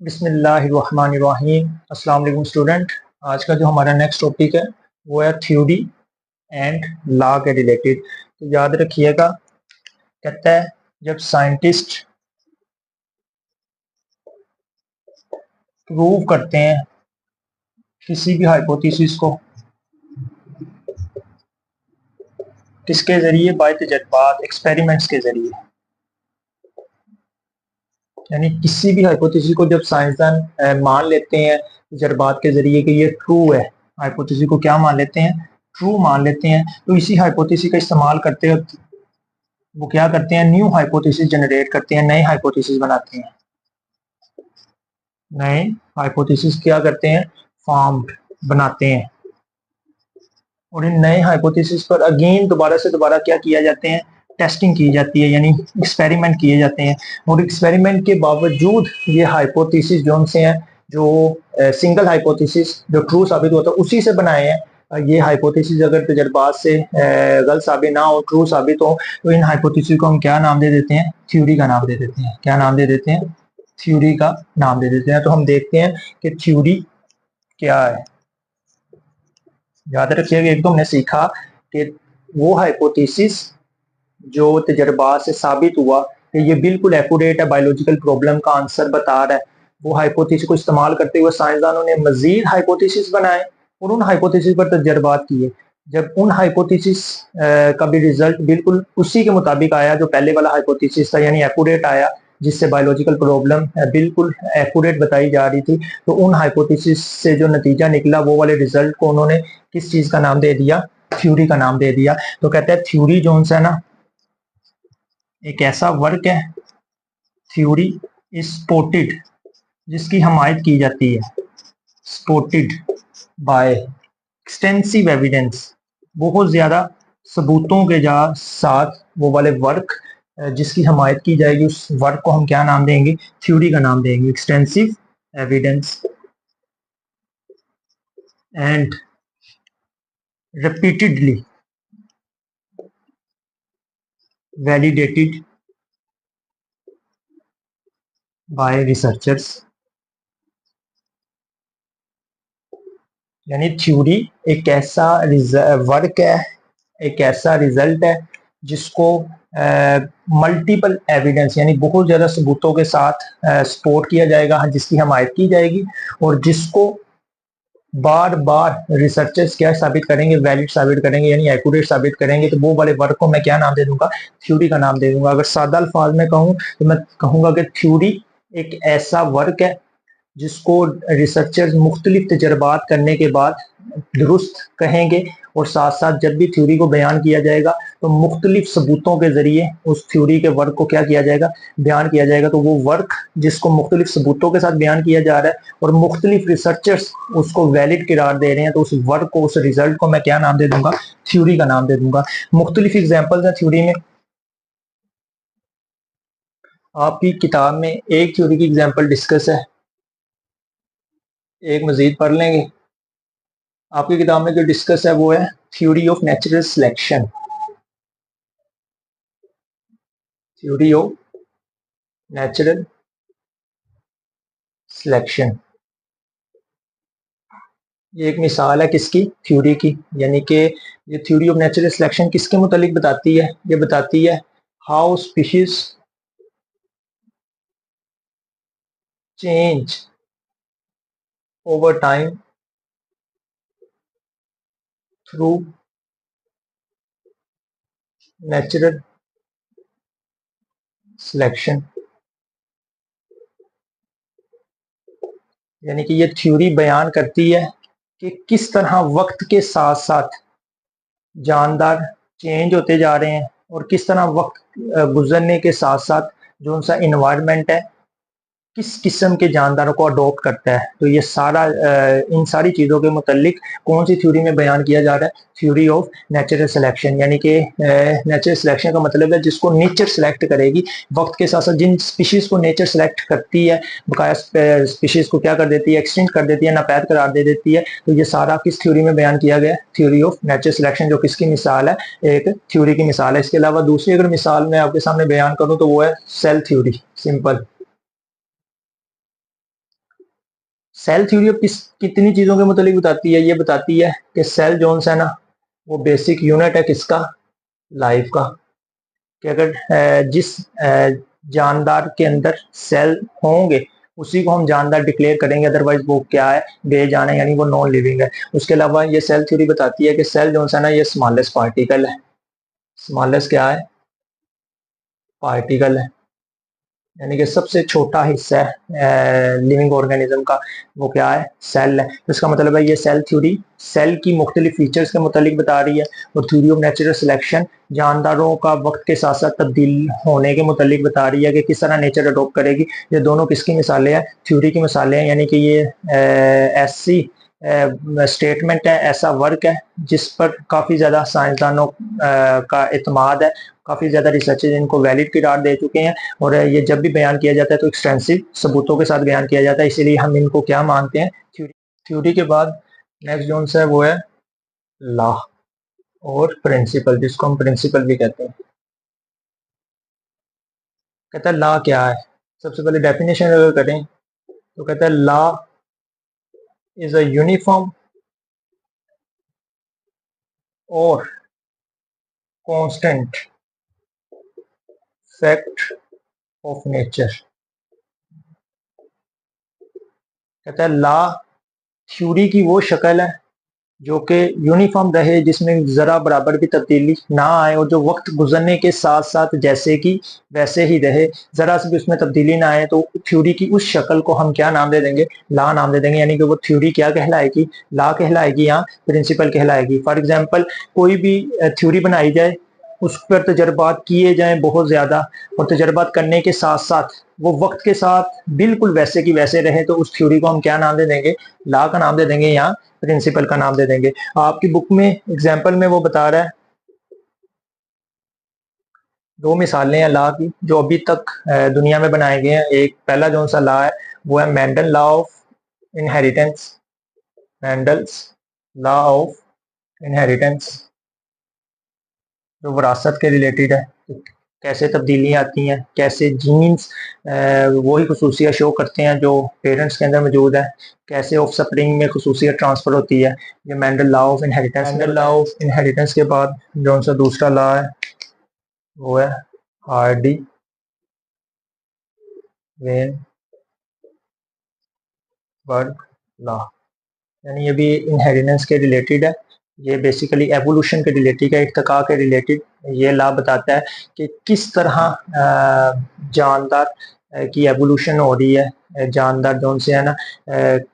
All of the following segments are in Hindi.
बिस्मिल्लाहिर्रहमानिर्रहीम। अस्सलाम वालेकुम स्टूडेंट। आज का जो हमारा नेक्स्ट टॉपिक है वो है थ्योरी एंड लॉ के रिलेटेड। तो याद रखिएगा, कहता है जब साइंटिस्ट प्रूव करते हैं किसी भी हाइपोथेसिस को, किसके जरिए? बाय तजर्बात, एक्सपेरिमेंट्स के जरिए। यानी किसी भी हाइपोथेसिस को जब साइंसदान मान लेते हैं तजर्बात के जरिए कि ये ट्रू है, हाइपोथेसिस को क्या मान लेते हैं? ट्रू मान लेते हैं। तो इसी हाइपोथेसिस का इस्तेमाल करते हैं, वो क्या करते हैं? न्यू हाइपोथेसिस जनरेट करते हैं, नए हाइपोथेसिस बनाते हैं। नए हाइपोथेसिस क्या करते हैं? फॉर्म बनाते हैं। और इन नए हाइपोथेसिस पर अगेन दोबारा से दोबारा क्या किया जाते हैं? टेस्टिंग की जाती है, यानी एक्सपेरिमेंट किए जाते हैं। और एक्सपेरिमेंट के बावजूद ये हाइपोथेसिस जो से हैं, जो सिंगल हाइपोथेसिस जो ट्रू साबित होता है उसी से बनाए हैं। ये हाइपोथेसिस अगर तजर्बात से गलत साबित ना हो, ट्रू साबित हो, तो इन हाइपोथेसिस को हम क्या नाम दे देते हैं? थ्योरी का नाम दे देते हैं। क्या नाम दे देते हैं? थ्योरी का नाम दे देते हैं। तो हम देखते हैं कि थ्योरी क्या है। याद रखिएगा, एक तो हमने सीखा कि वो हाइपोथेसिस जो तजर्बात से साबित हुआ कि ये बिल्कुल एक्यूरेट है, बायोलॉजिकल प्रॉब्लम का आंसर बता रहा है, वो हाइपोथेसिस को इस्तेमाल करते हुए साइंसदानों ने मजीद हाइपोथेसिस बनाए और उन हाइपोथेसिस पर तजर्बात किए। जब उन हाइपोथेसिस का भी रिजल्ट बिल्कुल उसी के मुताबिक आया जो पहले वाला हाइपोथेसिस था, यानी एक्यूरेट आया, जिससे बायोलॉजिकल प्रॉब्लम बिल्कुल एक्यूरेट बताई जा रही थी, तो उन हाइपोथेसिस से जो नतीजा निकला वो वाले रिजल्ट को उन्होंने किस चीज का नाम दे दिया? थ्योरी का नाम दे दिया। तो कहते हैं थ्योरी जो है ना, एक ऐसा वर्क है, थ्योरी इज सपोर्टेड, जिसकी हमायत की जाती है, सपोर्टेड बाय एक्सटेंसिव एविडेंस, बहुत ज्यादा सबूतों के साथ वो वाले वर्क जिसकी हमायत की जाएगी, उस वर्क को हम क्या नाम देंगे? थ्योरी का नाम देंगे। Extensive evidence and repeatedly validated by researchers। यानी थ्योरी एक ऐसा वर्क है, एक ऐसा रिजल्ट है जिसको मल्टीपल एविडेंस यानी बहुत ज्यादा सबूतों के साथ सपोर्ट किया जाएगा, जिसकी हमायत की जाएगी, और जिसको बार बार रिसर्चर्स क्या साबित करेंगे? वैलिड साबित करेंगे, यानी एक्यूरेट साबित करेंगे। तो वो वाले वर्क को मैं क्या नाम दे दूंगा? थ्योरी का नाम दे दूंगा। अगर सादा अल्फाज में कहूँ तो मैं कहूंगा कि थ्योरी एक ऐसा वर्क है जिसको रिसर्चर्स मुख्तलिफ तजर्बात करने के बाद दुरुस्त कहेंगे, और साथ साथ जब भी थ्योरी को बयान किया जाएगा तो मुख्तलिफ सबूतों के जरिए उस थ्योरी के वर्क को क्या किया जाएगा? बयान किया जाएगा। तो वो वर्क जिसको मुख्तलिफ सबूतों के साथ बयान किया जा रहा है और मुख्तलिफ रिसर्चर्स उसको वैलिड करार दे रहे हैं, तो उस वर्क को, उस रिजल्ट को मैं क्या नाम दे दूंगा? थ्योरी का नाम दे दूंगा। मुख्तलिफ एग्जाम्पल्स हैं थ्योरी में। आपकी किताब में एक थ्योरी की एग्जाम्पल डिस्कस है, एक मजीद पढ़ लेंगे। आपकी किताब में जो डिस्कस है वो है theory of natural selection. Theory of natural selection, ये एक मिसाल है किसकी? थ्योरी की। यानी कि ये थ्योरी ऑफ नेचुरल सिलेक्शन किसके मुतालिक बताती है? ये बताती है how species change over time through natural selection. यानी कि ये थ्योरी बयान करती है कि किस तरह वक्त के साथ साथ जानदार चेंज होते जा रहे हैं, और किस तरह वक्त गुजरने के साथ साथ जो उनका इन्वायरमेंट है किस किस्म के जानदारों को अडॉप्ट करता है। तो ये सारा इन सारी चीज़ों के मुतालिक कौन सी थ्योरी में बयान किया जा रहा है? Theory of natural selection. यानी कि नेचुरल सिलेक्शन का मतलब है जिसको नेचर सेलेक्ट करेगी, वक्त के साथ साथ जिन स्पीशीज को नेचर सेलेक्ट करती है, बकाया स्पीशीज को क्या कर देती है? एक्सटिंक्ट कर देती है, नापैद करार दे देती है। तो ये सारा किस थ्योरी में बयान किया गया? थ्योरी ऑफ नेचुरल सिलेक्शन, जो किसकी मिसाल है? एक थ्योरी की मिसाल है। इसके अलावा दूसरी अगर मिसाल मैं आपके सामने बयान करूँ तो वो है cell theory. Simple cell theory अब कितनी चीजों के मुतालिक बताती है, ये बताती है कि सेल जो है ना वो बेसिक यूनिट है किसका, लाइफ का। कि अगर जिस जानदार के अंदर सेल होंगे उसी को हम जानदार डिक्लेयर करेंगे, अदरवाइज वो क्या है, बेजान है, यानी वो नॉन लिविंग है। उसके अलावा ये सेल थ्योरी बताती है कि सेल जो है ना ये स्मॉलेस्ट पार्टिकल है। स्मॉलेस्ट क्या है, पार्टिकल है, यानी कि सबसे छोटा हिस्सा है लिविंग ऑर्गेनिज्म का, वो क्या है, सेल है। तो इसका मतलब है ये सेल थ्योरी सेल की मुख्तलिफ फीचर्स के मुतालिक बता रही है, और थ्योरी ऑफ नेचुरल सिलेक्शन जानदारों का वक्त के साथ साथ तब्दील होने के मुतालिक बता रही है कि किस तरह नेचर अडोप्ट करेगी। ये दोनों किसकी मिसालें हैं, थ्योरी की मिसालें हैं, यानी कि ये ऐसी स्टेटमेंट है, ऐसा वर्क है जिस पर काफ़ी ज़्यादा साइंसदानों का इत्माद है, काफ़ी ज़्यादा रिसर्चेज इनको वैलिड करार दे चुके हैं, और ये जब भी बयान किया जाता है तो एक्सटेंसिव सबूतों के साथ बयान किया जाता है, इसीलिए हम इनको क्या मानते हैं, थ्योरी। थ्योरी के बाद नेक्स्ट जोन है वो है लॉ और प्रिंसिपल, जिसको हम प्रिंसिपल भी कहते हैं। कहता है लॉ क्या है, सबसे पहले डेफिनेशन अगर करें तो कहता है लॉ इज अ यूनिफॉर्म और कांस्टेंट फैक्ट ऑफ नेचर। कहता है लॉ थ्योरी की वो शक्ल है जो कि यूनिफॉर्म रहे, जिसमें ज़रा बराबर भी तब्दीली ना आए, और जो वक्त गुजरने के साथ साथ जैसे कि वैसे ही रहे, ज़रा से भी उसमें तब्दीली ना आए, तो थ्योरी की उस शक्ल को हम क्या नाम दे देंगे, लॉ नाम दे देंगे। यानी कि वो थ्योरी क्या कहलाएगी, लॉ कहलाएगी या प्रिंसिपल कहलाएगी। फॉर एग्जांपल कोई भी थ्योरी बनाई जाए, उस पर तजर्बात किए जाएं बहुत ज़्यादा, और तजर्बात करने के साथ साथ वो वक्त के साथ बिल्कुल वैसे की वैसे रहे, तो उस थ्योरी को हम क्या नाम दे देंगे, लॉ का नाम दे देंगे या प्रिंसिपल का नाम दे देंगे। आपकी बुक में एग्जाम्पल में वो बता रहा है, दो मिसालें हैं लॉ की जो अभी तक दुनिया में बनाए गए हैं। एक पहला जो सा लॉ है वो है Mendel law of inheritance, Mendel's law of inheritance, जो विरासत के रिलेटेड है, कैसे तब्दीलियाँ आती हैं, कैसे जीन्स वही खसूसियात शो करते हैं जो पेरेंट्स के अंदर मौजूद है, कैसे ऑफ स्प्रिंग में खसूसियात ट्रांसफ़र होती है। ये Mendel law of inheritance. Mendel law of inheritance के बाद जो सा दूसरा लॉ है वो है हार्डी वेनबर्ग लॉ, यानी ये भी इनहेरिटेंस के रिलेटेड है। ये बेसिकली एवोल्यूशन के रिलेटेड है, इर्तिका के रिलेटेड। ये लॉ बताता है कि किस तरह जानदार की एवोल्यूशन हो रही है। जानदार जो से है ना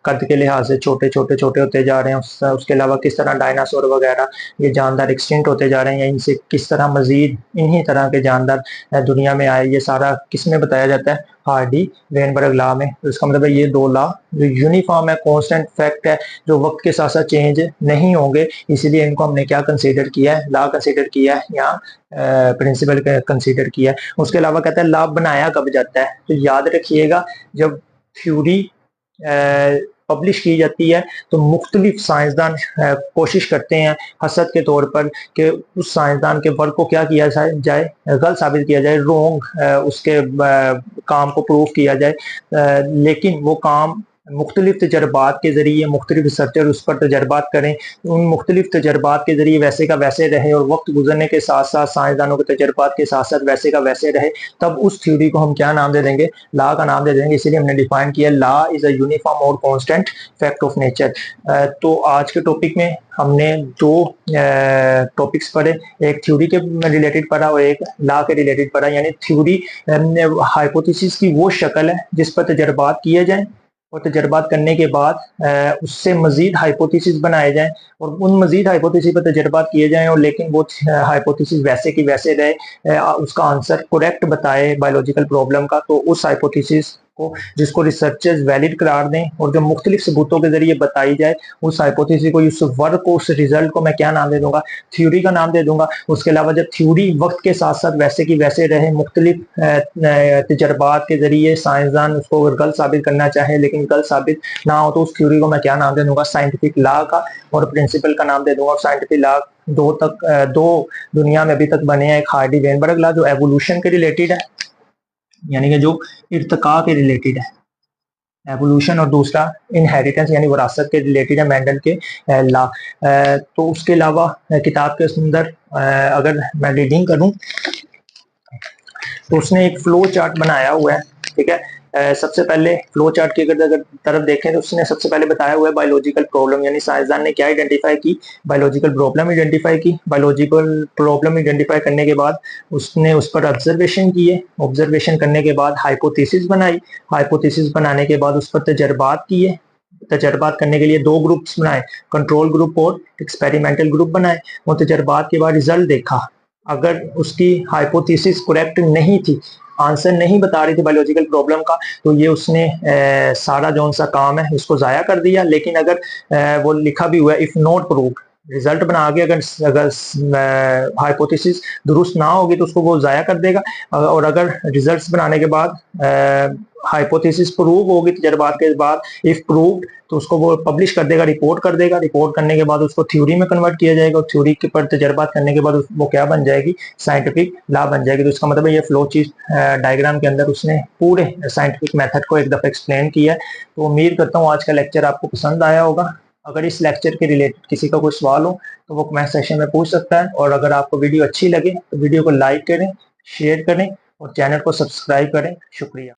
कद के लिहाज से छोटे छोटे छोटे होते जा रहे हैं, उसके अलावा किस तरह डायनासोर वगैरह ये जानदार एक्सटिंक्ट होते जा रहे हैं, या इनसे किस तरह मजीद इन्हीं तरह के जानदार दुनिया में आए, ये सारा किस में बताया जाता है, हार्डी वेनबर्ग लॉ में। तो इसका मतलब है ये दो लॉ जो यूनिफॉर्म है, कांस्टेंट फैक्ट है, जो वक्त के साथ साथ चेंज नहीं होंगे, इसीलिए इनको हमने क्या कंसीडर किया है, लॉ कंसीडर किया है या प्रिंसिपल कंसीडर किया है। उसके अलावा कहता है लॉ बनाया कब जाता है, तो याद रखिएगा जब थ्योरी पब्लिश की जाती है तो मुख्तलिफ साइंसदान कोशिश करते हैं हसद के तौर पर कि उस साइंसदान के वर्क को क्या किया जाए, गलत साबित किया जाए, रोंग उसके काम को प्रूव किया जाए, लेकिन वो काम मुख्तलिफ तजर्बात के ज़रिए मुख्तलिफ रिसर्चर उस पर तजर्बात करें, उन मुख्तलिफ तजर्बात के ज़रिए वैसे का वैसे रहे, और वक्त गुजरने के साथ साथ साइंसदानों के तजर्बात के साथ साथ वैसे का वैसे रहे, तब उस थ्योरी को हम क्या नाम दे देंगे, लॉ का नाम दे देंगे। इसीलिए हमने डिफाइन किया लॉ इज अ यूनिफॉर्म और कांस्टेंट फैक्ट ऑफ नेचर। तो आज के टॉपिक में हमने दो टॉपिक्स पढ़े, एक थ्योरी के रिलेटेड पढ़ा और एक लॉ के रिलेटेड पढ़ा। यानी थ्योरी हाइपोथेसिस की वो शक्ल है जिस पर तजर्बात किए जाएं, और तजर्बात करने के बाद उससे मजीद हाइपोथेसिस बनाए जाएं, और उन मजीद हाइपोथेसिस पर तजर्बात किए जाएं, और लेकिन वो हाइपोथेसिस वैसे की वैसे रहे, उसका आंसर करेक्ट बताए बायोलॉजिकल प्रॉब्लम का, तो उस हाइपोथेसिस को जिसको रिसर्चर्स वैलिड करार दें और जो मुख्तलिफ सबूतों के जरिए बताई जाए, उस हाइपोथेसिस को, उस वर्क को, उस रिजल्ट को मैं क्या नाम दे दूंगा, थ्योरी का नाम दे दूंगा। उसके अलावा जब थ्योरी वक्त के साथ साथ वैसे की वैसे रहे, मुख्तलिफ तजर्बात के जरिए साइंसदान उसको गलत साबित करना चाहे लेकिन गलत साबित ना हो, तो उस थ्योरी को मैं क्या नाम दे दूंगा, साइंटिफिक लॉ का और प्रिंसिपल का नाम दे दूंगा। और साइंटिफिक लॉ दो दुनिया में अभी तक बने हैं, एक हार्डी वेनबर्ग लॉ जो एवोल्यूशन के रिलेटेड है, यानी कि जो इर्तिका के रिलेटेड है, एवोल्यूशन और दूसरा इनहेरिटेंस यानी विरासत के रिलेटेड है मेंडल के लॉ। तो उसके अलावा किताब के अंदर अगर मैं रीडिंग करूं तो उसने एक फ्लो चार्ट बनाया हुआ है, ठीक है। सबसे पहले फ्लो चार्ट की अगर तरफ देखें तो उसने सबसे पहले बताया हुआ है बायोलॉजिकल प्रॉब्लम, यानी साइंसदान ने क्या आइडेंटिफाई की, बायोलॉजिकल प्रॉब्लम आइडेंटिफाई की। बायोलॉजिकल प्रॉब्लम आइडेंटिफाई करने के बाद उसने उस पर ऑब्जर्वेशन किए, ऑब्जर्वेशन करने के बाद हाइपोथेसिस बनाई, हाइपोथेसिस बनाने के बाद उस पर तजर्बात किए, तजर्बात करने के लिए दो ग्रुप्स बनाए, कंट्रोल ग्रुप और एक्सपेरिमेंटल ग्रुप बनाए। वो तजर्बात के बाद रिजल्ट देखा, अगर उसकी हाइपोथेसिस करेक्ट नहीं थी, आंसर नहीं बता रही थी बायोलॉजिकल प्रॉब्लम का, तो ये उसने सारा जो सा काम है उसको जाया कर दिया। लेकिन अगर वो लिखा भी हुआ है इफ नॉट प्रूव, रिजल्ट बना के अगर अगर हाइपोथेसिस दुरुस्त ना होगी तो उसको वो जाया कर देगा, और अगर रिजल्ट्स बनाने के बाद हाइपोथेसिस प्रूव होगी तजर्बात के बाद, इफ प्रूव्ड, तो उसको वो पब्लिश कर देगा, रिपोर्ट कर देगा। रिपोर्ट करने के बाद उसको थ्योरी में कन्वर्ट किया जाएगा, और थ्योरी के पर तजर्बात करने के बाद वो क्या बन जाएगी, साइंटिफिक लॉ बन जाएगी। तो इसका मतलब है ये फ्लो चार्ट डायग्राम के अंदर उसने पूरे साइंटिफिक मेथड को एक दफा एक्सप्लेन किया है। तो उम्मीद करता हूँ आज का लेक्चर आपको पसंद आया होगा। अगर इस लेक्चर के रिलेटेड किसी का कोई सवाल हो तो वो कमेंट सेक्शन में पूछ सकता है, और अगर आपको वीडियो अच्छी लगे तो वीडियो को लाइक करें, शेयर करें और चैनल को सब्सक्राइब करें। शुक्रिया।